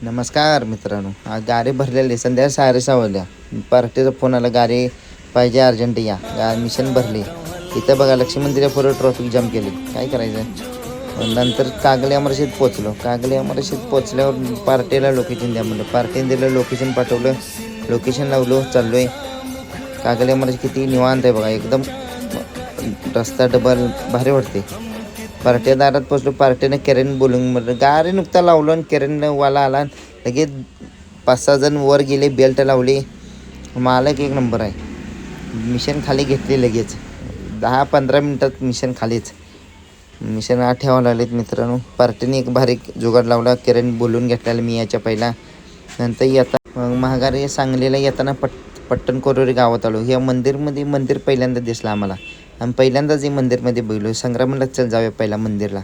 नमस्कार मित्रांनो. आज गाडी भरलेली संध्या 6:30 वाजल्या. पार्टीचा फोन आला, गाडी पाहिजे अर्जंट या मिशन भरली. इथं बघा लक्ष्मी मंदिरापुढे ट्रॉफिक जाम केली. काय करायचं. नंतर कागले अमरशीत पोचलो. कागले अमरशीत पोचल्यावर पार्टीला लोकेशन द्या म्हणलं. पार्टीने दिलं, लोकेशन पाठवलं, लोकेशन लावलो, चाललो आहे. कागले अमरशी किती निवांत आहे बघा, एकदम रस्ता डबल भारी वाटते. पार्ट्या दारात पोचलो. पार्टीने केरेन बोलून म्हटलं, गाडी नुकता लावलो आणि केरेन वाला आला. लगेच 5-6 जण वर गेले, बेल्ट लावली. मालक एक नंबर आहे. मिशन खाली घेतली लगेच. 10-15 मिनटात मिशन खालीच. मिशन आत ठेवावं लागलेत मित्रांनो. पार्टीने एक भारी जुगाड लावला. केरेन बोलून घेतलेला मी याच्या पहिला. नंतर येता महागारी सांगलीला येताना पट्टण कोरोरी गावात आलो. या मंदिर पहिल्यांदा दिसलं आम्हाला. आणि पहिल्यांदाच ही मंदिरमध्ये बघलो. संग्राम म्हणलं चल जाऊया पहिला मंदिरला.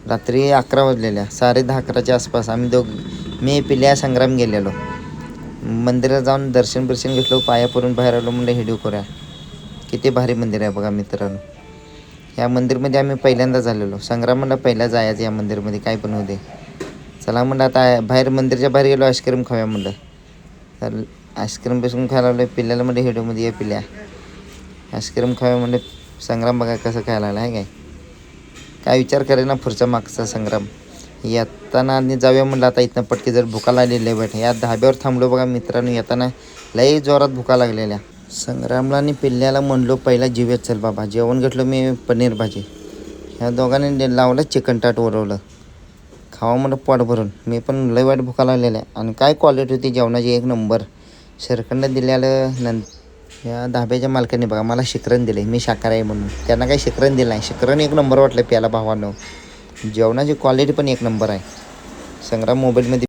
रात्री 11 वाजलेल्या, 10:30-11च्या आसपास आम्ही मी पिल्या संग्राम गेलेलो. मंदिरात जाऊन दर्शन घेतलो, पाया पडून बाहेर आलो. म्हणलं व्हिडिओ करूया. किती भारी मंदिर आहे बघा मित्रांनो. या मंदिरमध्ये आम्ही पहिल्यांदा झालेलो. संग्राम म्हणलं पहिला जायचं या मंदिरमध्ये, काय पण होते. चला म्हणलं आता बाहेर मंदिरच्या बाहेर गेलो, आईस्क्रीम खाऊया म्हणलं. तर आईस्क्रीम बसून खायला लागलो. पिल्ल्याला म्हणलं व्हिडिओमध्ये या पिल्या, आईस्क्रीम खाऊया म्हणलं. संग्राम बघा कसं खायला लागला आहे. काय विचार करे ना पुढचा मागचा संग्राम. येताना आणि जाऊया म्हणलं आता इथनं पटकी, जर भुका लागली लय बैठ. या धाब्यावर थांबलो बघा मित्रांनो. येताना लई जोरात भुका लागलेल्या. संग्रामला आणि पिल्ल्याला म्हणलो पहिला जेवूया चल बाबा. जेवण घेतलं मी, पनीर भाजी. ह्या दोघांनी लावलं चिकन टाट वरवलं. खावा म्हणलं पोट भरून. मी पण लय वाईट भुका लागलेल्या. आणि काय क्वालिटी होती जेवणाची, एक नंबर. श्रीखंड दिलेलं. या धाब्याच्या मालकाने बघा मला शिकरण दिले. मी शाकाहारी आहे म्हणून त्यांना काही शिकरण दिलं नाही. शिकरण एक नंबर वाटलं प्याला भावानं. जेवणाची क्वालिटी पण एक नंबर आहे. संग्राम मोबाईलमध्ये